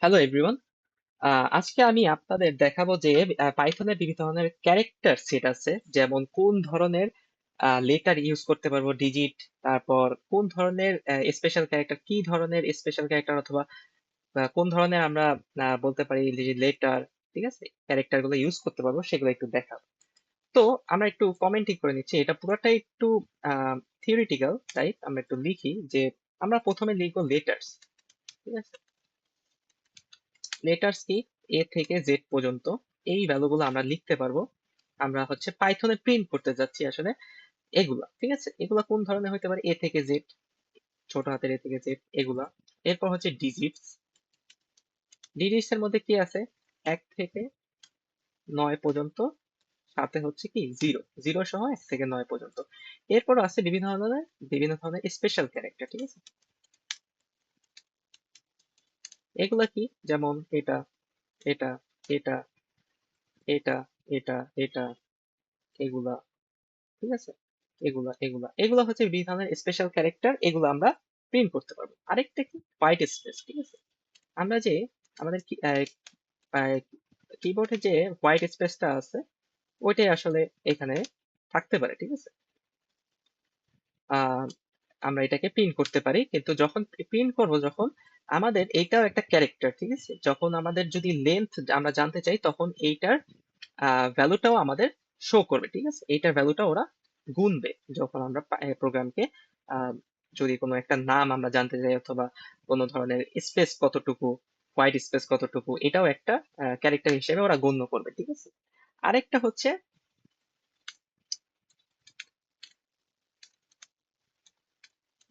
Hello everyone. আজকে আমি আপনাদের দেখাবো যে পাইথনের বিভিন্ন ধরনের ক্যারেক্টার সেট আছে, যেমন কোন ধরনের লেটার ইউজ করতে পারবো, ডিজিট, তারপর কোন ধরনের স্পেশাল ক্যারেক্টার, কি ধরনের স্পেশাল ক্যারেক্টার, অথবা কোন ধরনের আমরা বলতে পারি লেটার, ঠিক আছে, ক্যারেক্টার গুলো ইউজ করতে পারবো, সেগুলো একটু দেখাবো। তো আমরা একটু কমেন্টিং করে নিচ্ছি, এটা পুরোটাই একটু থিওরিটিক্যাল টাইপ। আমরা একটু লিখি যে আমরা প্রথমে লিখবো লেটার্স, ঠিক আছে। লেটার্স কি, এ থেকে জেড পর্যন্ত এই ভ্যালুগুলো আমরা লিখতে পারবো। আমরা হচ্ছে পাইথনে প্রিন্ট করতে যাচ্ছি আসলে এগুলা, ঠিক আছে। এগুলা কোন ধরনের হতে পারে, এ থেকে জেড, ছোট হাতের এ থেকে জেড এগুলা। এরপর হচ্ছে ডিজিটস। ডিজিটস এর মধ্যে কি আছে, 1 থেকে 9 পর্যন্ত, সাথে হচ্ছে কি জিরো, জিরো সহ 1 থেকে 9 পর্যন্ত। এরপর আছে বিভিন্ন ধরনের স্পেশাল ক্যারেক্টার, ঠিক আছে। এগুলা কি, যেমন এটা, এটা, এটা, এটা, এটা, এটা, এগুলা, ঠিক আছে। এগুলা হচ্ছে বিভিন্ন ধরনের স্পেশাল ক্যারেক্টার, এগুলো আমরা প্রিন্ট করতে পারবো। আরেকটা কি, হোয়াইট স্পেস, ঠিক আছে। আমরা যে আমাদের কিবোর্ডে যে হোয়াইট স্পেসটা আছে, ওইটাই আসলে এখানে থাকতে পারে, ঠিক আছে। আহ আমরা এটাকে প্রিন্ট করতে পারি, কিন্তু যখন প্রিন্ট করব, যখন আমাদের এইটাও একটা ক্যারেক্টার, ঠিক আছে, যখন আমাদের যদি লেন্থ আমরা জানতে চাই, তখন এইটার ভ্যালুটাও আমাদের শো করবে, ঠিক আছে। এইটার ভ্যালুটা ওরা গুনবে যখন আমরা প্রোগ্রামকে, যদি কোনো একটা নাম আমরা জানতে চাই, অথবা কোনো ধরনের স্পেস কতটুকু, হোয়াইট স্পেস কতটুকু, এটাও একটা ক্যারেক্টার হিসেবে ওরা গণ্য করবে, ঠিক আছে। আরেকটা হচ্ছে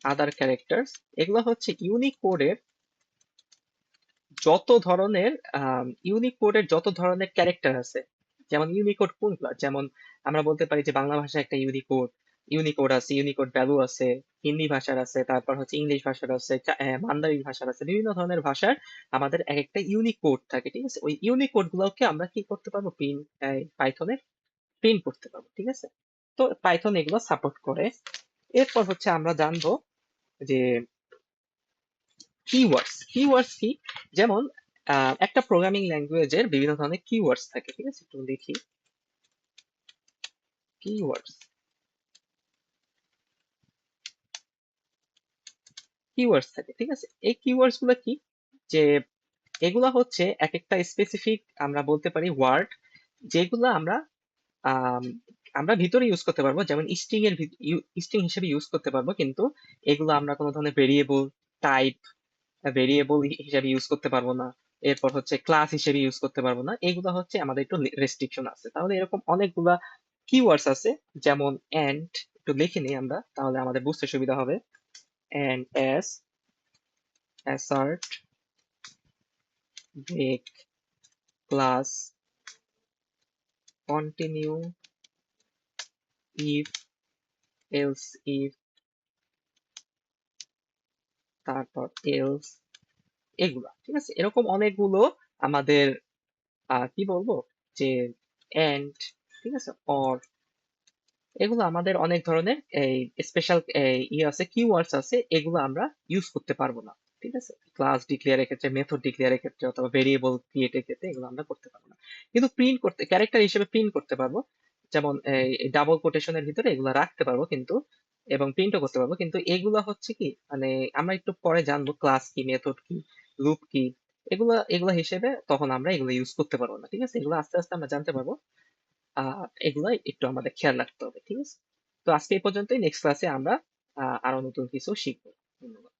আদার ক্যারেক্টার্স। এগুলো হচ্ছে ইউনিকোডের যত ধরনের ক্যারেক্টার আছে। যেমন ইউনিকোড কোনগুলা, যেমন আমরা বলতে পারি যে বাংলা ভাষায় একটা ইউনিকোড আছে, ইউনিকোড ভ্যালু আছে, হিন্দি ভাষার আছে, তারপর হচ্ছে ইংলিশ ভাষার আছে, মান্দারিন ভাষার আছে, বিভিন্ন ধরনের ভাষার আমাদের এক একটা ইউনিকোড থাকে, ঠিক আছে। ওই ইউনিকোড গুলোকে আমরা কি করতে পারবো, পাইথনে প্রিন্ট করতে পারবো, ঠিক আছে। তো পাইথন এগুলো সাপোর্ট করে। এরপর হচ্ছে আমরা জানবো যে কিওয়ার্ডস কি, যেমন একটা প্রোগ্রামিং ল্যাঙ্গুয়েজের বিভিন্ন ধরনের কিওয়ার্ডস থাকে, ঠিক আছে। একটু দেখি, কিওয়ার্ডস কিওয়ার্ডস থাকে, ঠিক আছে। এই কিওয়ার্ডস গুলো কি, যে এগুলা হচ্ছে এক একটা স্পেসিফিক, আমরা বলতে পারি ওয়ার্ড, যেগুলো আম, আমরা ভিতরে ইউজ করতে পারবো, যেমন স্ট্রিং হিসেবে ইউজ করতে পারবো, কিন্তু এগুলো আমরা কোনো ধরনের টাইপ ভেরিয়েবল হিসেবে ইউজ করতে পারবো না। এরপর হচ্ছে ক্লাস হিসেবে ইউজ করতে পারবো না। এগুলো হচ্ছে আমাদের একটু রেস্ট্রিকশন আছে। তাহলে এরকম অনেকগুলা কিওয়ার্ডস আছে, যেমন এন্ড, একটু লিখে নিই আমরা, তাহলে আমাদের বুঝতে সুবিধা হবে। And, as, assert, break, class, continue, if, else if, তারপর এলস, এগুলা, ঠিক আছে। এরকম অনেকগুলো আমাদের কি বলবো, যে এন্ড, ঠিক আছে, অর, এগুলো আমাদের অনেক ধরনের এই স্পেশাল আছে, কিওয়ার্ডস আছে, এগুলো আমরা ইউজ করতে পারবো না, ঠিক আছে। ক্লাস ডিক্লেয়ারের ক্ষেত্রে, মেথড ডিক্লেয়ারের ক্ষেত্রে, অথবা ভেরিয়েবল ক্রিয়েটের ক্ষেত্রে এগুলো আমরা করতে পারবো না। কিন্তু প্রিন্ট করতে, ক্যারেক্টার হিসেবে প্রিন্ট করতে পারবো, যেমন এই ডাবল কোটেশনের ভিতরে এগুলো রাখতে পারবো, কিন্তু এবং প্রিন্টও করতে পারবো, কিন্তু এগুলা হচ্ছে কি, মানে আমরা একটু পরে জানবো ক্লাস কি, মেথড কি, লুপ কি, এগুলা হিসেবে তখন আমরা এগুলো ইউজ করতে পারবো না, ঠিক আছে। এগুলো আস্তে আস্তে আমরা জানতে পারবো। এগুলো একটু আমাদের খেয়াল রাখতে হবে, ঠিক আছে। তো আজকে এই পর্যন্তই, নেক্সট ক্লাসে আমরা আরো নতুন কিছু শিখবো। ধন্যবাদ।